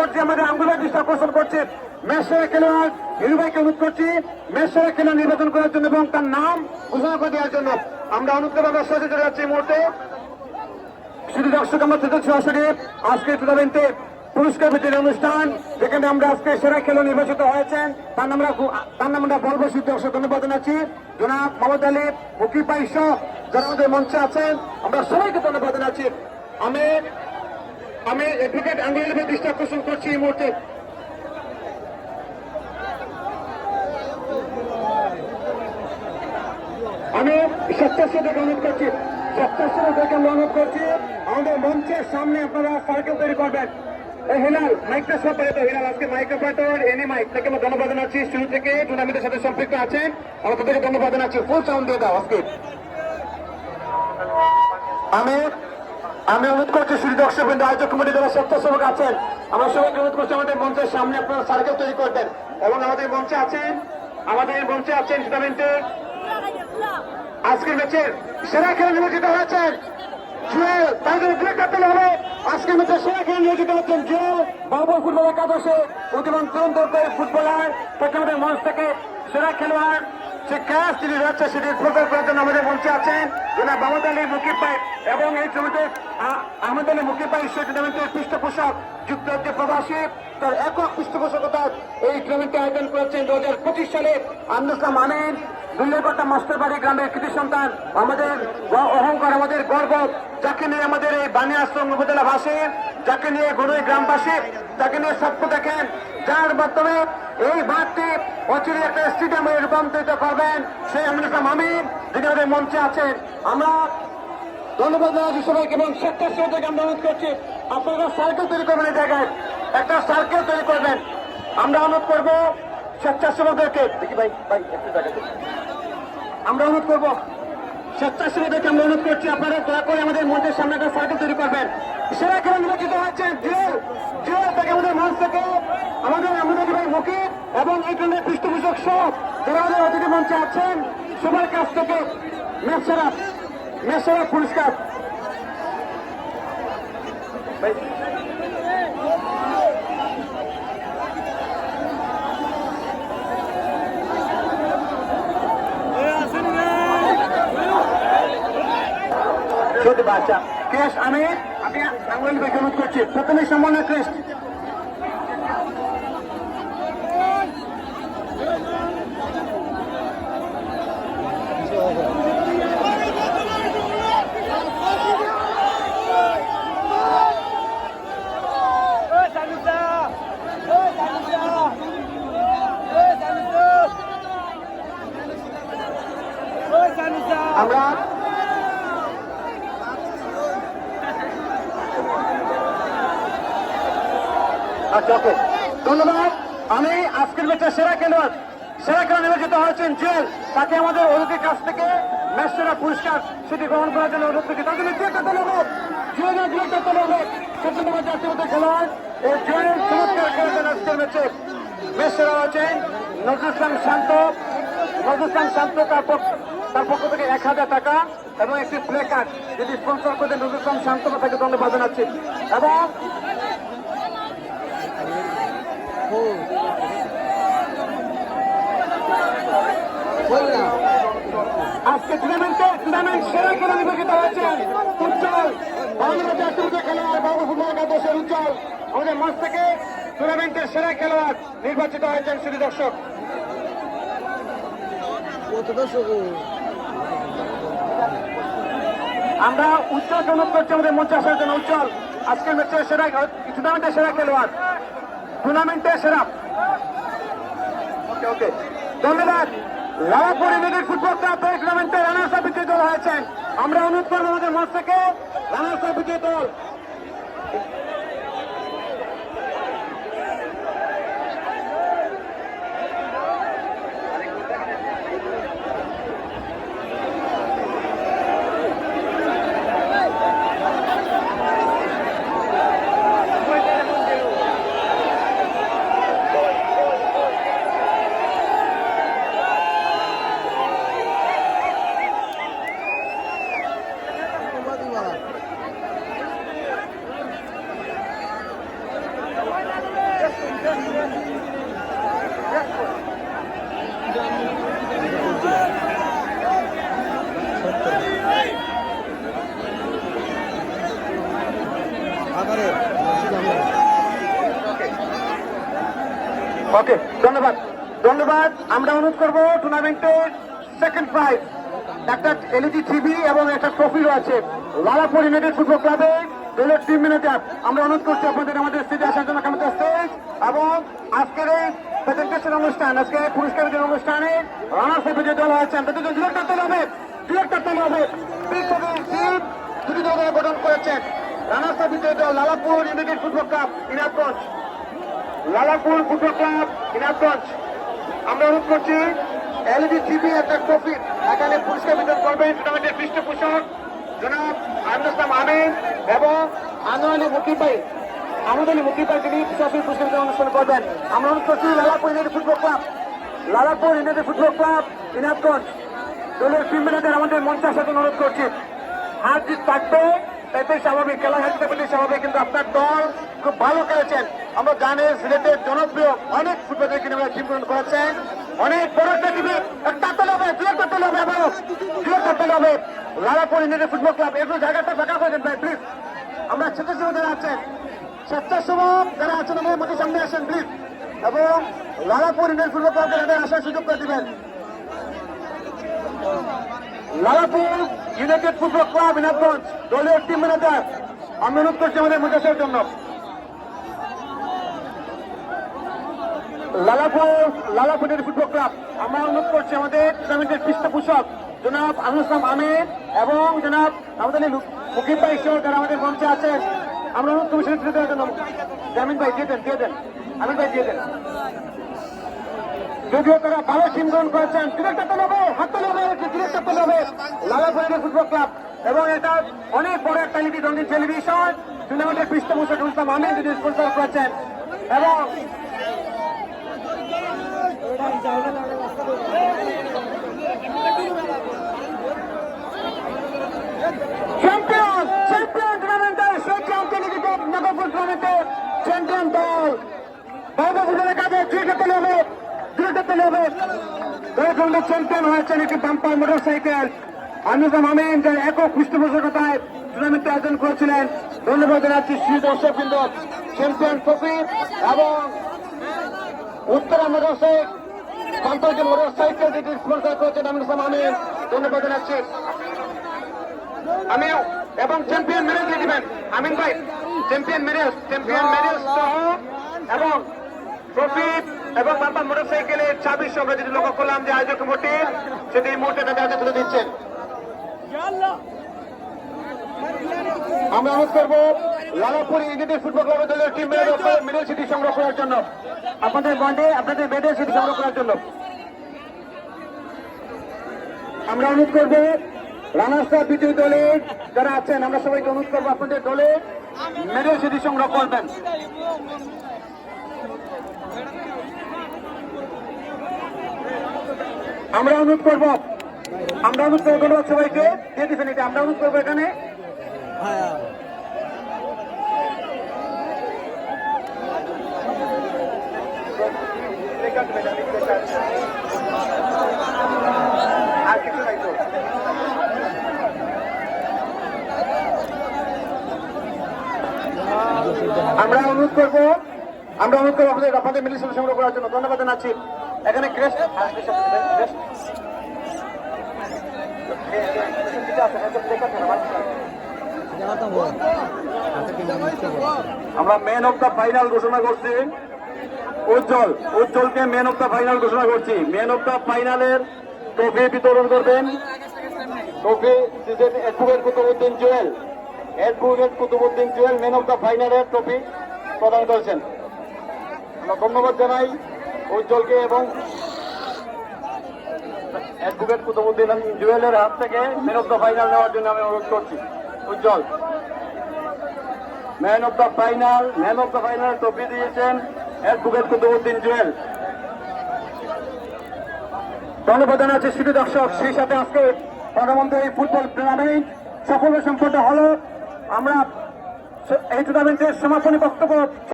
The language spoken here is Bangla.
পর্যায়ে আমাদের আঙ্গুলের দৃষ্টি আকর্ষণ করছে ম্যাচ সেরা খেলোয়াড় হিরু ভাইকে অনুরোধ করছি ম্যাচ সেরা খেলোয়াড় নির্বাচন করার জন্য এবং তার নাম ঘোষণা করে দেওয়ার জন্য। আমরা অনুরোধ করবো আমরা সহজে চলে যাচ্ছি এই মুহূর্তে। শুধু দর্শক আমরা সরাসরি আজকে টুর্নামেন্টে পুরস্কার বিতরণ অনুষ্ঠান, যেখানে আমরা আজকে সেরা খেলোয়াড় নির্বাচিত হয়েছেন তার নাম আমরা বলবো। শুধু দর্শক ধন্যবাদ জানাচ্ছি জনাব মোহাম্মদ আলী মুকিব ভাই সহ যারা আমাদের মঞ্চে আছেন, আমরা সবাইকে ধন্যবাদ জানাচ্ছি। আমি অ্যাডভোকেট আঙ্গুলের দৃষ্টি আকর্ষণ করছি এই মুহূর্তে। আমি স্বেচ্ছাসেবক অনুরোধ করছি অনুরোধ করছি আমাদের মঞ্চের সামনে আপনারা সার্কেল তৈরি করবেন। হিলাল মাইকটা সব পারে তো হিলাল আজকে মাইক অপারেটর এনি মাইক থেকে আমরা ধন্যবাদ জানাচ্ছি। শুরু থেকে টুর্নামেন্টের সাথে সম্পৃক্ত আছেন, আমরা তাদেরকে ধন্যবাদ জানাচ্ছি। ফুল সাউন্ড দিয়ে দাও আজকে। আমি অনুরোধ করছি শুধু দর্শক বৃন্দ আয়োজক কমিটি যারা স্বেচ্ছাসেবক আছেন, আমরা সবাইকে অনুরোধ করছি আমাদের মঞ্চের সামনে আপনারা সার্কেল তৈরি করবেন এবং আমাদের মঞ্চে আছেন টুর্নামেন্টে আজকের ম্যাচের সেরা খেলা নিয়োজিত হয়েছেন জুয়েল। তাদের ডিরেক্টর পেলে হবে আজকের ম্যাচের সেরা খেলা নিয়োজিত হচ্ছেন জুয়েল। বাবুল ফুটবল একাদশে উদ্যমান তুরন্ত ফুটবলার তাকে আমাদের মঞ্চ থেকে সেরা খেলোয়াড় যে ক্যাশ যিনি রয়েছে সেটি ফুটবল করার জন্য আমাদের মঞ্চে আছেন জনাব মোহাম্মদ আলী মুকিব ভাই এবং এই টুর্নামেন্টের আহমদ আলী মুকিব ভাই সেই টুর্নামেন্টের পৃষ্ঠপোষক যুক্তরাজ্যে প্রবাসী তার একক পৃষ্ঠপোষকতা এই টুর্নামেন্টে আয়োজন করেছেন 2025 সালে আন্দোলন আমিন দুল্লেকটা মাস্টারবাড়ি গ্রামের কৃতি সন্তান, আমাদের অহংকার, আমাদের গর্ব, যাকে নিয়ে আমাদের এই বানিয়াশ্রম উপজেলা ভাসে, যাকে নিয়ে গরুই গ্রামবাসী, যাকে নিয়ে স্বপ্ন দেখেন, যার মাধ্যমে এই মাঠটি অচিরে একটা স্টেডিয়ামে রূপান্তরিত করবেন সেই আমিনুল আমিন যিনি আমাদের মঞ্চে আছেন। আমরা ধন্যবাদ জানাচ্ছি সবাইকে এবং স্বেচ্ছাসেবকদেরকে আমরা অনুরোধ করছি আপনারা সার্কেল তৈরি করবেন, এই জায়গায় একটা সার্কেল তৈরি করবেন। আমরা অনুরোধ করবো স্বেচ্ছাসেবকদেরকে, দেখি ভাই একটু জায়গা আমরা অনুরোধ করবো স্বেচ্ছাসেবকদেরকে আমরা অনুরোধ করছি আপনারা দয়া করে আমাদের মঞ্চের সামনে একটা সার্কেল তৈরি করবেন। সেরা খেলা নির্বাচিত হয়েছেন জুয়েল থেকে আমাদের মঞ্চ থেকে আমাদের ভাই মুকিব এবং এই টুর্নামেন্টের পৃষ্ঠপোষক সহ যারা আমাদের অতিথি মঞ্চে আছেন সবার কাছ থেকে ম্যাচ সেরা পুরস্কার বাচ্চা ক্রেশ। আমি আঙ্গুল ভাইকে অনুরোধ করছি প্রথমে সম্মানের ক্রেশ। আমরা আচ্ছা ওকে ধন্যবাদ। আমি আজকের ম্যাচের সেরা খেলোয়াড় নির্বাচিত হয়েছেন জুয়েল, তাকে আমাদের অতিথির কাছ থেকে ম্যাচ সেরা পুরস্কার সেটি গ্রহণ করার জন্য অনুরোধ করছি। তার জন্য ধন্যবাদ জুয়েলের ডিরেক্টর ধন্যবাদ সেপ্টেম্বর জাতীয় খেলোয়াড় এই জুয়েল চমৎকার খেলেছেন আজকের ম্যাচে। ম্যাচ সেরা হয়েছেন নজরুল ইসলাম শান্ত তার পক্ষ থেকে 1000 টাকা এবং একটি প্লে কার্ড যদি স্পন্সর করে নজরুল ইসলাম শান্ত তাকে ধন্যবাদ জানাচ্ছি। এবং আজকে টুর্নামেন্ট সেরা খেলা নির্বাচিত হয়েছেন উজ্জ্বল, বাংলাদেশ জাতীয় খেলোয়াড় বাবু ফুটবল একাদশের উজ্জ্বল আমাদের মঞ্চ থেকে টুর্নামেন্টের সেরা খেলোয়াড় নির্বাচিত হয়েছেন। শুধু দর্শক আমরা উজ্জ্বল অনুরোধ করছি আমাদের মঞ্চে আসার জন্য। উজ্জ্বল আজকের ম্যাচের সেরা টুর্নামেন্টের সেরা খেলোয়াড়, টুর্নামেন্টের সেরা। ওকে ওকে ধন্যবাদ। লাভাপুর ইউনাইটেড ফুটবল ক্লাব এই টুর্নামেন্টে রানার্স আপ বিজয়ী দল হয়েছেন। আমরা অনুরোধ করবো আমাদের মঞ্চ থেকে রানার্স আপ বিজয়ী দল ওকে, ধন্যবাদ ধন্যবাদ। আমরা অনুরোধ করবো টুর্নামেন্টের সেকেন্ড প্রাইজ একটা এলইডি টিভি এবং একটা ট্রফি রয়েছে লালাপুর ইউনাইটেড ফুটবল ক্লাবের দলের টিম ম্যানেজার। আমরা অনুরোধ করছি আপনাদের আমাদের স্টেজে আসার জন্য আমাদের স্টেজ এবং আজকের এই প্রেজেন্টেশন অনুষ্ঠান, আজকে পুরস্কার বিতরণ অনুষ্ঠানে রানার্স আপ যে দল হয়েছেন তাদের ডিরেক্টর দল হবে, ডিরেক্টর দল হবে দুটি দল গঠন করেছেন। রানার্স আপ বিজয়ী দল Lalapur United football club Inadganj, Lalapur football club Inadganj. আমরা অনুরোধ করছি এলইডি টিভি একটা ট্রফি এখানে পুরস্কার বিতরণ করবেন টুর্নামেন্টের পৃষ্ঠপোষক জনাব আমিনুল আমিন এবং আনোয়ারি মুকিবাই, আমদানি মুকিবাই তিনি সরাসরি পুরস্কার বিতরণ অনুষ্ঠান করবেন। আমরা অনুরোধ করছি Lalapur United football club, Lalapur United football club Inadganj দলের টিম ম্যানেজার আমাদের মঞ্চে আসার জন্য অনুরোধ করছি। হার জিত থাকবে তাইতে স্বাভাবিক, খেলা হারতে পেলে স্বাভাবিক, কিন্তু আপনার দল খুব ভালো খেলেছেন। আমরা জানি সিলেটের জনপ্রিয় অনেক ফুটবলারকে নিয়ে টিম গ্রহণ করেছেন, অনেক বড় একটা টিমে একটা দল হবে, দুটো দল হবে এবং দুটো দল হবে লালাপুর ইউনাইটেড ফুটবল ক্লাব। একটু জায়গাটা ফাঁকা করে দেন ভাই প্লিজ। আমরা স্বেচ্ছাসেবক যারা আছেন, স্বেচ্ছাসেবক যারা আছেন আমাদের মধ্যে সামনে আসেন প্লিজ এবং লালাপুর ইউনাইটেড ফুটবল ক্লাবকে তাদের আসার সুযোগ করে দিবেন। Lalapur United football club Inadganj দলীয় টিম ম্যানেজার আমি অনুরোধ করছি আমাদের মধ্যে আসার জন্য। লালাপুর ইউনাইটেড ফুটবল ক্লাব আমরা অনুরোধ করছি আমাদের টুর্নামেন্টের পৃষ্ঠপোষক জনাব আমিনুল আমিন এবং জনাব আমাদের মুকিব ভাই সহ যারা আমাদের মঞ্চে আছেন। আমরা অনুরোধ করছি দেওয়ার জন্য। জামিন ভাই দিয়ে দেন, আমিন ভাই দিয়ে দেন। যদিও তারা ভালো টিম গ্রহণ করেছেন, ডিরেক্টর দল হবে, হাত দল হবে, ডিরেক্টর দল হবে লালাপুর ইউনাইটেড ফুটবল ক্লাব এবং এটা অনেক বড় একটা রঙিন টেলিভিশন টুর্নামেন্টের পৃষ্ঠপোষক আমিন যিনি স্পন্সর করেছেন এবং চ্যাম্পিয়ন টুর্নামেন্টের সেই চ্যাম্পিয়ন নগরপুর টুর্নামেন্টের চ্যাম্পিয়ন দল বাবুপুরের কাছে দুইটা হবে, চ্যাম্পিয়ন হয়েছেন একটি বাম্পার মোটর সাইকেল। আমিনুল আমিন যার একক পৃষ্ঠপোষকতায় টুর্নামেন্টে আয়োজন করেছিলেন। ধন্যবাদ জানাচ্ছি শ্রী দর্শকবৃন্দ। চ্যাম্পিয়ন ট্রফি এবং উত্তরা মোটর সাইকেল যেটি স্পন্সর করেছেন আমিনুল আমিন, ধন্যবাদ জানাচ্ছি। আমি এবং চ্যাম্পিয়ন মেডেল দিয়ে দিবেন আমিন ভাই, চ্যাম্পিয়ন মেডেল সহ এবং ট্রফি এবং বাম্পার মোটর সাইকেলের 26 আমরা যেটি লক্ষ্য করলাম যে আয়োজক কমিটি সেটি এই মুহূর্তে তাদের হাতে তুলে দিচ্ছেন। আমরা অনুরোধ করবো লালাপুর ইউনাইটেড ফুটবল ক্লাবের দলের টিম মেডেল সিটি সংগ্রহ করার জন্য, আপনাদের বন্ডে আপনাদের মেডেল সিটি সংগ্রহ করার জন্য। আমরা অনুরোধ করবো রানার্স আপ বিজয়ী দলের যারা আছেন, আমরা সবাইকে অনুরোধ করবো আপনাদের দলে মেডেল সিটি সংগ্রহ করবেন। আমরা অনুরোধ করবো ধন্যবাদ সবাইকে দিয়ে দিচ্ছেন এটা। আমরা অনুরোধ করবো এখানে আমরা অনুরোধ করবো আপনাদের মিলিয়ে সংগ্রহ করার জন্য। ধন্যবাদ জানাচ্ছি। এখানে আমরা ম্যান অফ দ্য ফাইনাল ঘোষণা করছি উজ্জ্বলকে ম্যান অফ দ্য ফাইনাল ঘোষণা করছি। ম্যান অফ দ্য ফাইনালের ট্রফি বিতরণ করবেন advocate Kutubuddin Jewel man of the ফাইনালের ট্রফি প্রদান করেছেন। আমরা ধন্যবাদ জানাই উজ্জ্বলকে এবং অ্যাডভোকেট কুতুবুদ্দিন জুয়েলের হাত থেকে ম্যান অফ দ্য ফাইনাল নেওয়ার জন্য আমি অনুরোধ করছি। উজ্জ্বল man of the final trophy দিয়েছেন অ্যাডভোকেট কুতুবুদ্দিন জুয়েল। ধন্যবাদ জানাচ্ছি শুধু দর্শক। সেই সাথে আজকে প্রধানমন্ত্রী ফুটবল টুর্নামেন্ট সফল সম্পন্ন হলো। আমরা এই টুর্নামেন্টের সমাপনী বক্তব্য